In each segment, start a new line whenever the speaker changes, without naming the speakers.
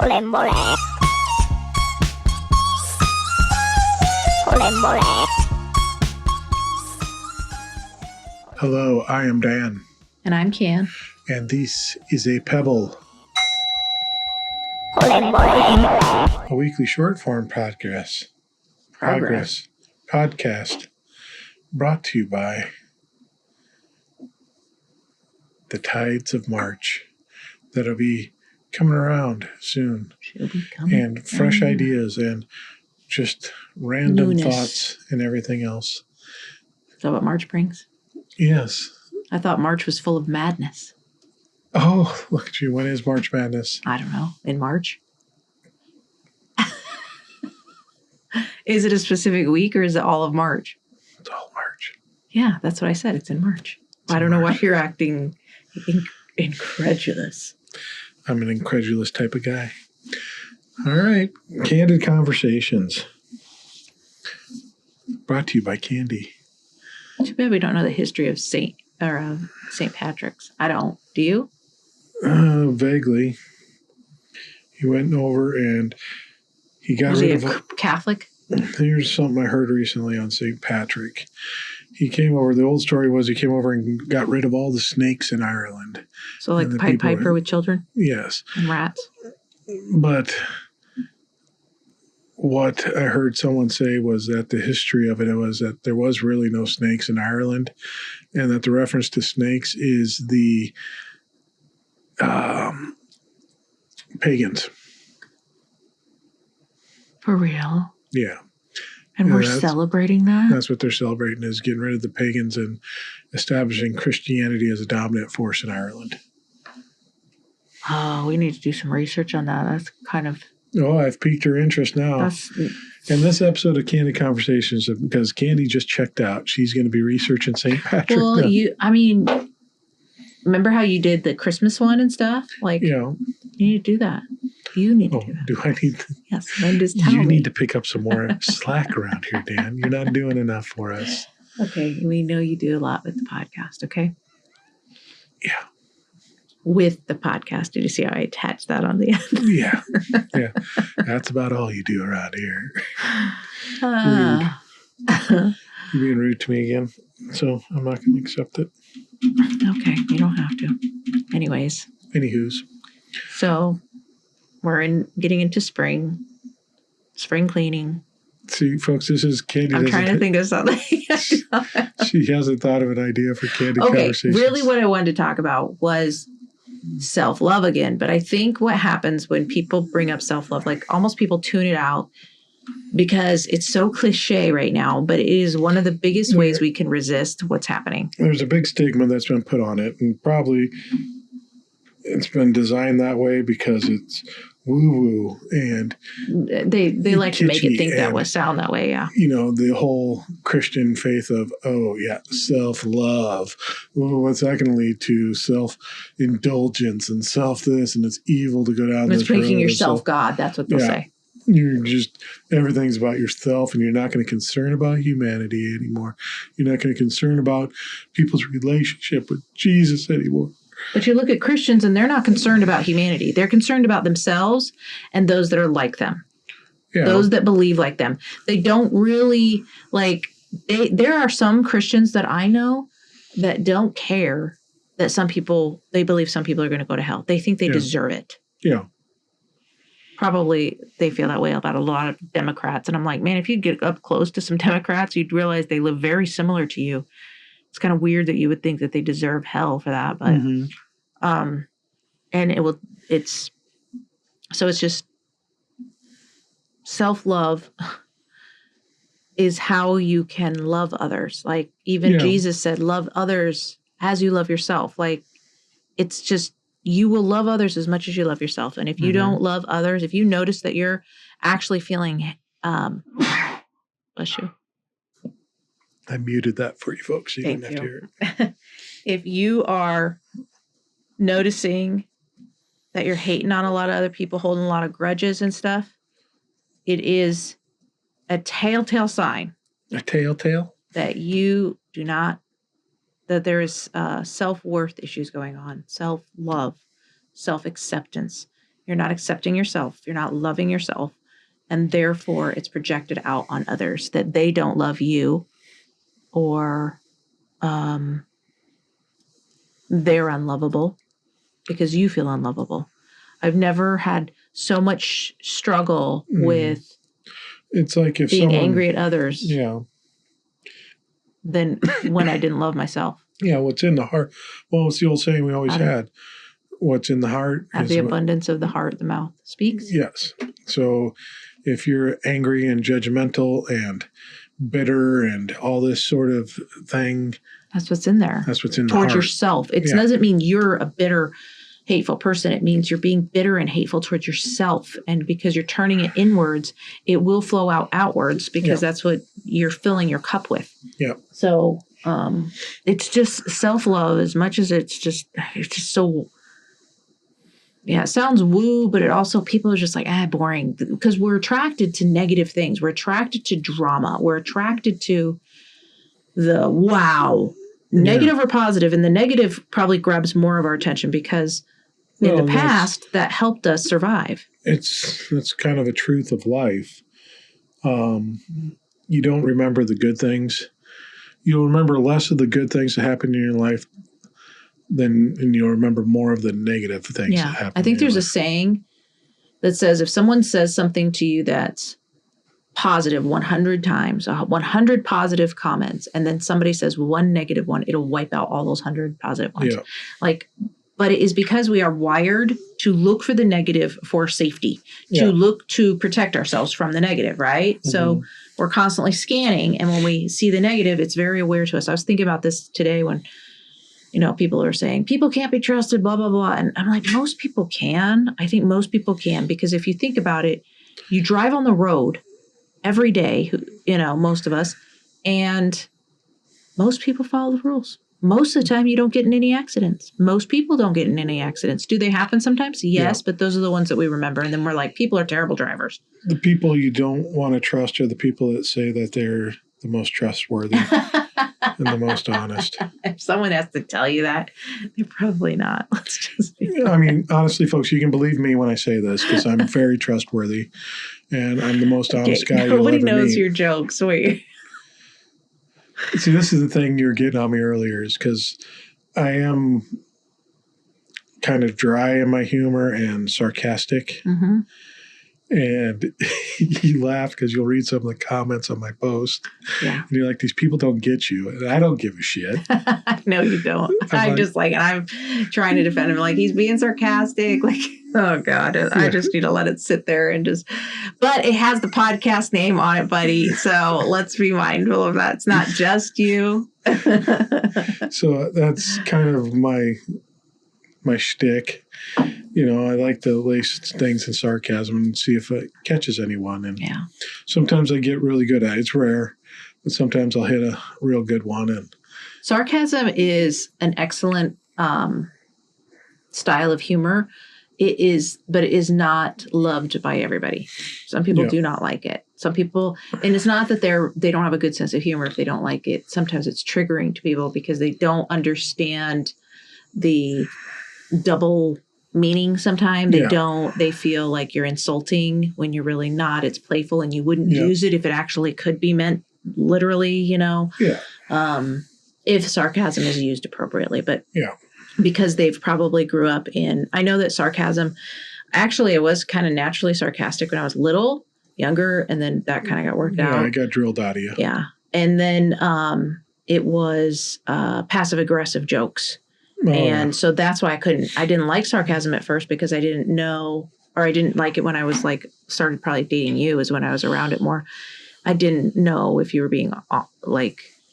Olembole. Olembole.
Hello, I am Dan.
And I'm Can.
And this is a Pebble,
Olembole.
a weekly short form podcast. Podcast brought to you by the tides of March that'll be coming around soon.
She'll be coming.
And fresh ideas and just random
Newness.
thoughts and everything else.
Is that what March brings?
Yes.
I thought March was full of madness.
Oh, look at you. When is March Madness?
I don't know. In March? Is it a specific week or is it all of March?
It's all March.
Yeah, that's what I said. It's in March. I don't know why you're acting incredulous.
I'm an incredulous type of guy. All right. Candid Conversations. Brought to you by Candy.
Too bad we don't know the history of St. Patrick's. I don't. Do you?
Vaguely. He went over and he got
Was
rid
he
of
a Catholic?
Here's something I heard recently on St. Patrick. He came over. The old story was he came over and got rid of all the snakes in Ireland.
So like
And
the
the
Pied
people-
Piper with children
Yes.
and rats?
But what I heard someone say was that the history of it was that there was really no snakes in Ireland, and that the reference to snakes is the pagans.
For real?
Yeah.
And
Yeah,
we're
that's-
celebrating that?
That's what they're celebrating, is getting rid of the pagans and establishing Christianity as a dominant force in Ireland.
Oh, we need to do some research on that. That's kind of...
Oh, I've piqued her interest now.
That's...
In this episode of Candy Conversations, because Candy just checked out, she's going to be researching St. Patrick.
Well, remember how you did the Christmas one and stuff? Like,
You
you need to do that. You need to
know,
do that.
do I need to?
Yes, then just tell
You
me.
need to pick up some more slack around here, Dan. You're not doing enough for us.
Okay, we know you do a lot with the podcast, okay?
Yeah.
With the podcast. Did you see how I attached that on the end?
Yeah. Yeah. That's about all you do around here. You're being rude to me again, so I'm not going to accept it.
Okay, you don't have to. Anyways,
Anywho's.
so we're getting into spring cleaning.
See, folks, this is Candy.
I'm trying to think of something.
She hasn't thought of an idea for Candy
Okay,
Conversations.
really what I wanted to talk about was self-love again. But I think what happens when people bring up self-love, like almost people tune it out because it's so cliche right now, but it is one of the biggest ways we can resist what's happening.
There's a big stigma that's been put on it, and probably it's been designed that way because it's woo-woo and
They like to make it
kitschy
think that
and-
would sound that way, yeah.
the whole Christian faith of, oh, yeah, self-love. Well, what's that going to lead to? Self-indulgence and self-this, and it's evil to go down
And
this
it's making
road.
yourself God, that's what they'll
Yeah.
say.
You're just, everything's about yourself, and you're not going to concern about humanity anymore. You're not going to concern about people's relationship with Jesus anymore.
But you look at Christians and they're not concerned about humanity. They're concerned about themselves and those that are like them.
Yeah.
Those that believe like them. They don't really there are some Christians that I know that don't care that they believe some people are going to go to hell. They think they
Yeah.
deserve it.
Yeah.
Probably they feel that way about a lot of Democrats. And I'm like, man, if you get up close to some Democrats, you'd realize they live very similar to you. It's kind of weird that you would think that they deserve hell for that. But,
Mhm.
and it's just self-love is how you can love others. Like even
Yeah.
Jesus said, love others as you love yourself. Like it's just, you will love others as much as you love yourself. And if you
Mhm.
don't love others, if you notice that you're actually feeling, bless you.
I muted that for you folks. You
Thank
didn't have to
you.
hear it.
If you are noticing that you're hating on a lot of other people, holding a lot of grudges and stuff, it is a telltale sign
A telltale?
that you do not, that there is self-worth issues going on, self-love, self-acceptance. You're not accepting yourself. You're not loving yourself. And therefore, it's projected out on others that they don't love you or they're unlovable because you feel unlovable. I've never had so much struggle with
it's like if
being
someone,
angry at others
yeah,
than when I didn't love myself.
yeah, what's in the heart. Well, it's the old saying we always
Out of-
had. What's in the heart
Out of
is
the
what,
abundance of the heart, the mouth speaks.
yes. So if you're angry and judgmental and bitter and all this sort of thing,
That's what's in there.
that's what's in the
Towards
heart.
yourself. It
Yeah.
doesn't mean you're a bitter, hateful person. It means you're being bitter and hateful towards yourself. And because you're turning it inwards, it will flow out outwards because that's what you're filling your cup with.
Yeah.
So it's just self-love as much as it's just so, yeah, it sounds woo, but it also, people are just like, boring. Because we're attracted to negative things. We're attracted to drama. We're attracted to the wow. Negative or positive, and the negative probably grabs more of our attention because in the past that helped us survive.
That's kind of a truth of life. You don't remember the good things. You'll remember less of the good things that happened in your life and you'll remember more of the negative things that happen.
I think there's a saying that says if someone says something to you that's positive 100 times, 100 positive comments, and then somebody says one negative one, it'll wipe out all those 100 positive ones. Yeah. But it is because we are wired to look for the negative for safety, to look to protect ourselves from the negative, right? Mm-hmm. So we're constantly scanning, and when we see the negative, it's very aware to us. I was thinking about this today when, people are saying people can't be trusted, blah, blah, blah. And I'm like, most people can. I think most people can, because if you think about it, you drive on the road every day, most of us, and most people follow the rules. Most of the time, you don't get in any accidents. Most people don't get in any accidents. Do they happen sometimes? Yes, but those are the ones that we remember. And then we're like, people are terrible drivers.
The people you don't want to trust are the people that say that they're the most trustworthy and the most honest.
If someone has to tell you that, they're probably not. Let's just
I mean, honestly, folks, you can believe me when I say this because I'm very trustworthy and I'm the most honest guy you'll ever meet.
Nobody knows your jokes. Wait.
See, this is the thing you were getting on me earlier is because I am kind of dry in my humor and sarcastic. Mm-hmm. And you laugh because you'll read some of the comments on my post. Yeah. And you're like, these people don't get you. And I don't give a shit.
No, you don't. I'm trying to defend him. Like, he's being sarcastic. Like, oh, God. I just need to let it sit there and but it has the podcast name on it, buddy. So let's be mindful of that. It's not just you.
So that's kind of my shtick. I like to lace things in sarcasm and see if it catches anyone. And sometimes I get really good at it. It's rare, but sometimes I'll hit a real good one. And
sarcasm is an excellent style of humor. It is, but it is not loved by everybody. Some people do not like it. Some people, and it's not that they don't have a good sense of humor if they don't like it. Sometimes it's triggering to people because they don't understand the double meaning. Sometimes they feel like you're insulting when you're really not. It's playful and you wouldn't use it if it actually could be meant literally, if sarcasm is used appropriately. But because they've probably grew up I know that sarcasm, actually I was kind of naturally sarcastic when I was younger, and then that kind of got worked out.
Yeah, I got drilled out of you.
Yeah. And then it was passive aggressive jokes. Oh, and so that's why I didn't like sarcasm at first because I didn't know, or I didn't like it when I was started probably dating you is when I was around it more. I didn't know if you were being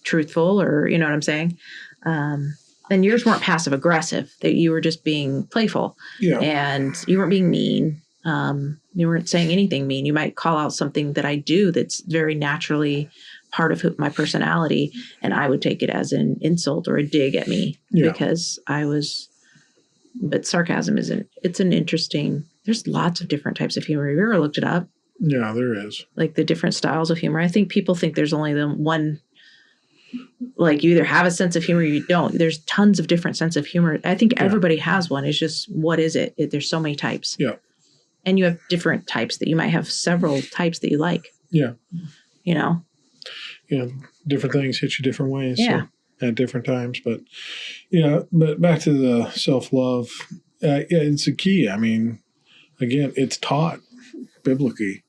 truthful or, you know what I'm saying? And yours weren't passive aggressive, that you were just being playful and you weren't being mean. You weren't saying anything mean. You might call out something that I do that's very naturally part of my personality, and I would take it as an insult or a dig at me because but sarcasm it's an interesting, there's lots of different types of humor. Have you ever looked it up?
Yeah, there is.
Like the different styles of humor. I think people think there's only the one, like you either have a sense of humor or you don't. There's tons of different sense of humor. I think everybody has one. It's just, what is it? There's so many types.
Yeah.
And you have different types that you might have several types that you like.
Yeah.
You know?
Yeah. Different things hit you different ways.
Yeah.
So, at different times. But, but back to the self-love. It's a key. I mean, again, it's taught biblically.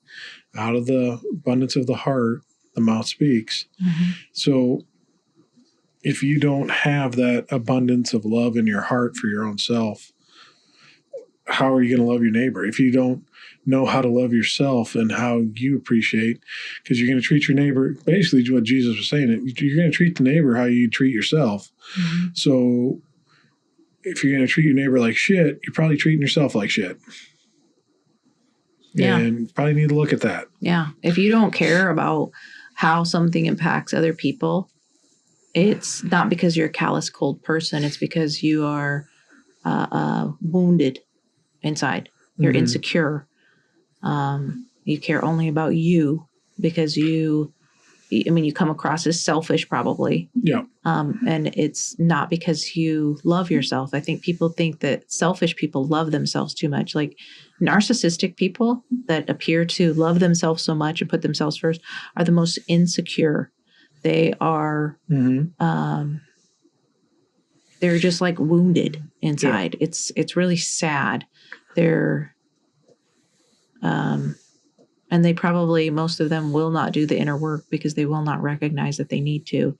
Out of the abundance of the heart, the mouth speaks.
Mm-hmm.
So if you don't have that abundance of love in your heart for your own self, how are you going to love your neighbor? If you don't know how to love yourself and how you appreciate, because you're going to treat your neighbor, basically what Jesus was saying, you're going to treat the neighbor how you treat yourself. Mm-hmm. So if you're going to treat your neighbor like shit, you're probably treating yourself like shit.
Yeah.
And you probably need to look at that.
Yeah. If you don't care about how something impacts other people, it's not because you're a callous, cold person. It's because you are wounded inside. You're mm-hmm. insecure. You care only about you because you come across as selfish probably.
Yeah.
And it's not because you love yourself. I think people think that selfish people love themselves too much. Like narcissistic people that appear to love themselves so much and put themselves first are the most insecure. They are, mm-hmm. They're just like wounded inside. Yeah. It's really sad. They're, and they probably, most of them will not do the inner work because they will not recognize that they need to.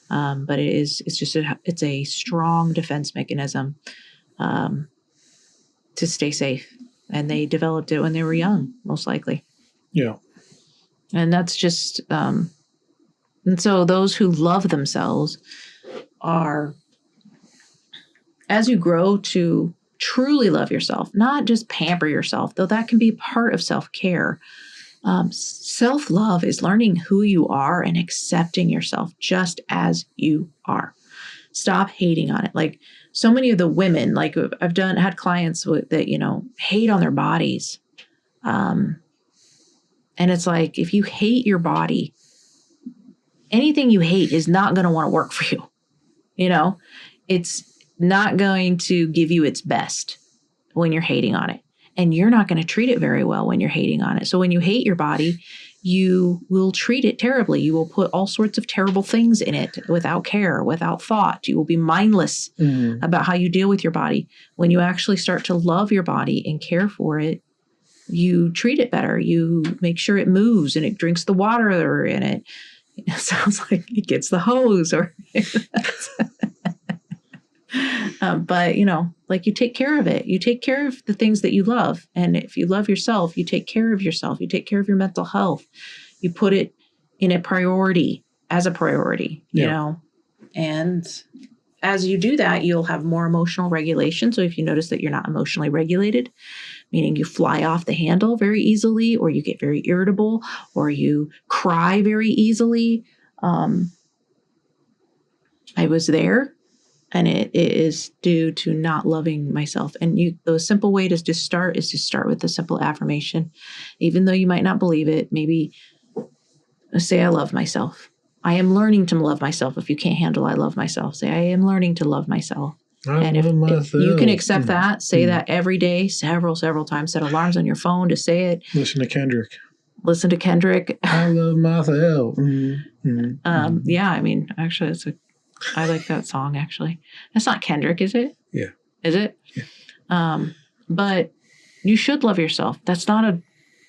But it's a strong defense mechanism to stay safe. And they developed it when they were young, most likely.
Yeah.
And that's just, and so those who love themselves are, as you grow to truly love yourself, not just pamper yourself, though that can be part of self-care. Self-love is learning who you are and accepting yourself just as you are. Stop hating on it. Like so many of the women, like I've had clients that, hate on their bodies. And it's like, if you hate your body, anything you hate is not going to want to work for you. It's not going to give you its best when you're hating on it. And you're not going to treat it very well when you're hating on it. So when you hate your body, you will treat it terribly. You will put all sorts of terrible things in it without care, without thought. You will be mindless about how you deal with your body. When you actually start to love your body and care for it, you treat it better. You make sure it moves and it drinks the water in it. It sounds like it gets the hose or... but, like you take care of it. You take care of the things that you love. And if you love yourself, you take care of yourself. You take care of your mental health. You put it in a priority, as a priority, And as you do that, you'll have more emotional regulation. So if you notice that you're not emotionally regulated, meaning you fly off the handle very easily, or you get very irritable, or you cry very easily. I was there. And it is due to not loving myself. And the simple way to just start is to start with a simple affirmation. Even though you might not believe it, maybe say, I love myself. I am learning to love myself. If you can't handle I love myself, say, I am learning to love myself. If you can accept that, say that every day, several times, set alarms on your phone to say it.
Listen to Kendrick. I love myself.
Yeah, actually, I like that song, actually. That's not Kendrick, is it?
Yeah.
Is it?
Yeah.
But you should love yourself. That's not a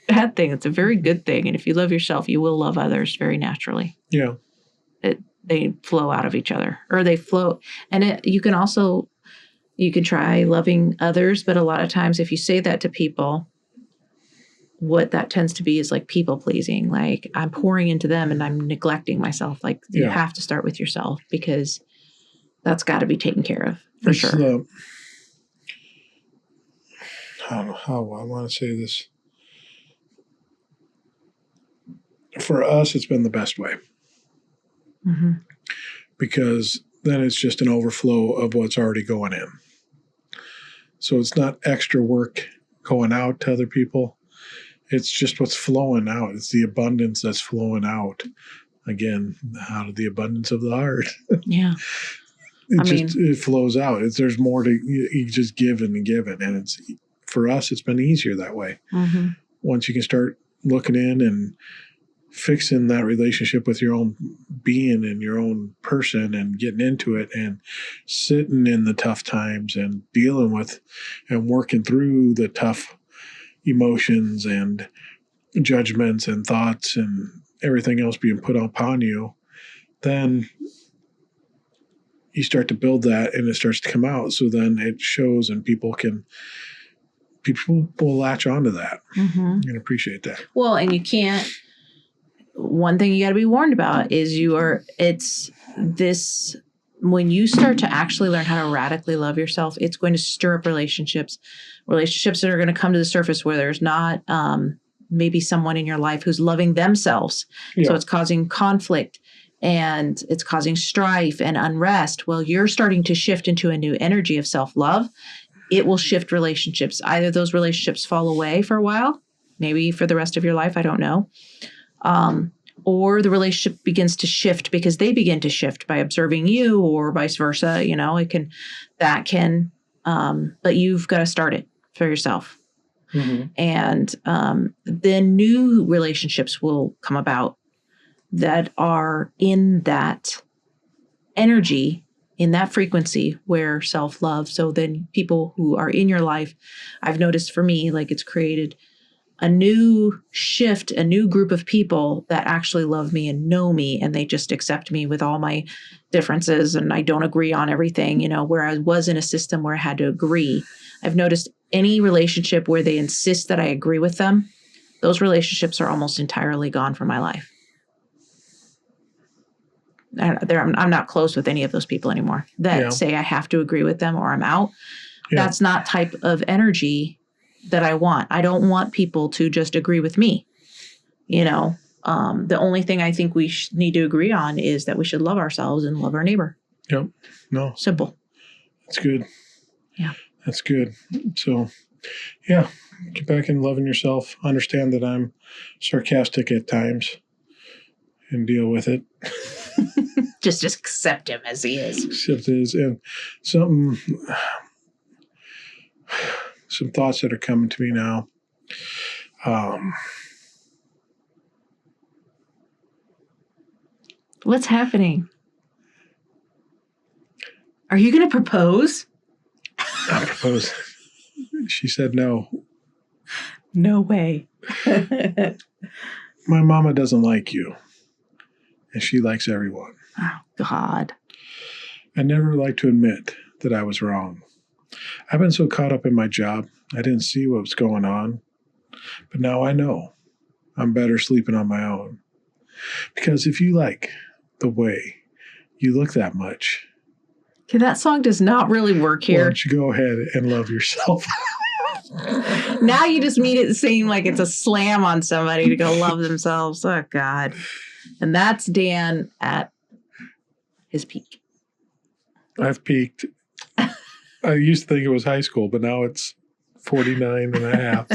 bad thing. It's a very good thing. And if you love yourself, you will love others very naturally.
Yeah.
They flow out of each other, or they flow. And you can try loving others. But a lot of times if you say that to people, what that tends to be is like people pleasing. Like I'm pouring into them and I'm neglecting myself. Like you have to start with yourself because that's got to be taken care of for sure.
How I want to say this. For us, it's been the best way.
Mm-hmm.
Because then it's just an overflow of what's already going in. So it's not extra work going out to other people. It's just what's flowing out. It's the abundance that's flowing out. Again, out of the abundance of the heart.
Yeah.
It flows out. There's more to, you just give and give it. And for us, it's been easier that way.
Mm-hmm.
Once you can start looking in and fixing that relationship with your own being and your own person and getting into it and sitting in the tough times and dealing with and working through the tough emotions and judgments and thoughts and everything else being put upon you, then you start to build that and it starts to come out. So then it shows and people will latch onto that and appreciate that.
Well, and you can't, one thing you got to be warned about is when you start to actually learn how to radically love yourself, it's going to stir up relationships that are going to come to the surface where there's not maybe someone in your life who's loving themselves. Yeah. So it's causing conflict and it's causing strife and unrest. Well, you're starting to shift into a new energy of self-love. It will shift relationships. Either those relationships fall away for a while, maybe for the rest of your life, I don't know. Or the relationship begins to shift because they begin to shift by observing you or vice versa. But you've got to start it for yourself. Mm-hmm. And then new relationships will come about that are in that energy, in that frequency where self-love. So then people who are in your life, I've noticed for me, like it's created a new shift, a new group of people that actually love me and know me, and they just accept me with all my differences, and I don't agree on everything, where I was in a system where I had to agree. I've noticed any relationship where they insist that I agree with them, those relationships are almost entirely gone from my life. I'm not close with any of those people anymore that say I have to agree with them or I'm out. Yeah. That's not type of energy that I want. I don't want people to just agree with me. The only thing I think we need to agree on is that we should love ourselves and love our neighbor.
Yep. No.
Simple.
That's good.
Yeah.
That's good. So, yeah, get back in loving yourself. Understand that I'm sarcastic at times and deal with it.
Just accept him as he is.
Accept his and some thoughts that are coming to me now.
What's happening? Are you going to propose?
I proposed. She said no.
No way.
My mama doesn't like you. And she likes everyone.
Oh, God.
I never like to admit that I was wrong. I've been so caught up in my job, I didn't see what was going on. But now I know I'm better sleeping on my own. Because if you like the way you look that much.
Okay, that song does not really work here.
Why don't you go ahead and love yourself?
Now you just made it seem like it's a slam on somebody to go love themselves. Oh, God. And that's Dan at his peak.
I've peaked. I used to think it was high school, but now it's 49 and a half.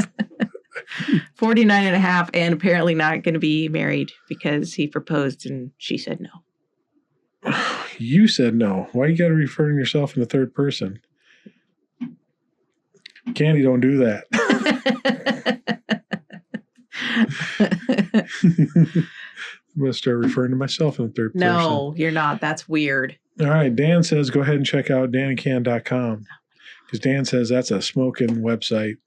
49 and a half, and apparently not going to be married because he proposed and she said no.
You said no. Why you got to refer to yourself in the third person? Candy don't do that. I'm going to start referring to myself in the third person.
No, you're not. That's weird.
All right. Dan says go ahead and check out danandcan.com because Dan says that's a smoking website.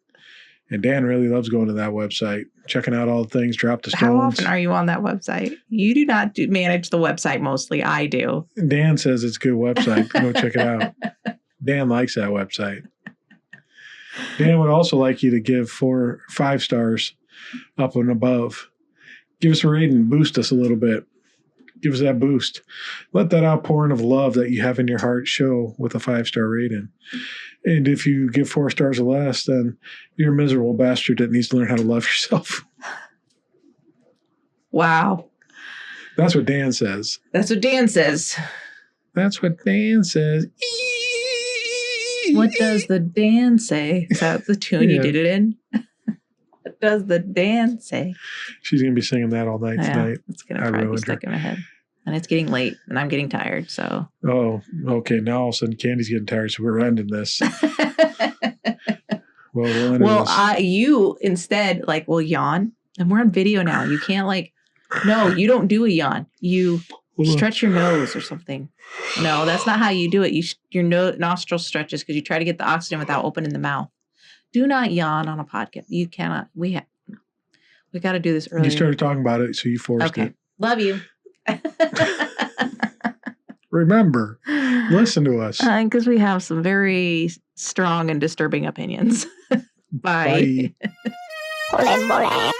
And Dan really loves going to that website, checking out all the things, Drop the Stones.
How often are you on that website? You do not manage the website mostly. I do.
Dan says it's a good website. Go check it out. Dan likes that website. Dan would also like you to give 5 stars up and above. Give us a rating. Boost us a little bit. Give us that boost. Let that outpouring of love that you have in your heart show with a 5-star rating. And if you give 4 stars or less, then you're a miserable bastard that needs to learn how to love yourself.
Wow.
That's what Dan says.
That's what Dan says.
That's what Dan says.
What does the Dan say? Is that the tune you did it in? What does the Dan say?
She's going to be singing that all night tonight.
It's going to probably be stuck in my head. And it's getting late, and I'm getting tired, so.
Oh, okay. Now all of a sudden, Candy's getting tired, so we're ending this. Well,
you instead will yawn, and we're on video now. You can't no, you don't do a yawn. You stretch your nose or something. No, that's not how you do it. Your nostril stretches because you try to get the oxygen without opening the mouth. Do not yawn on a podcast. You cannot. We got to do this earlier.
You started talking about it, so you forced it.
Love you.
Remember, listen to us.
Because we have some very strong and disturbing opinions. Bye.
Bye.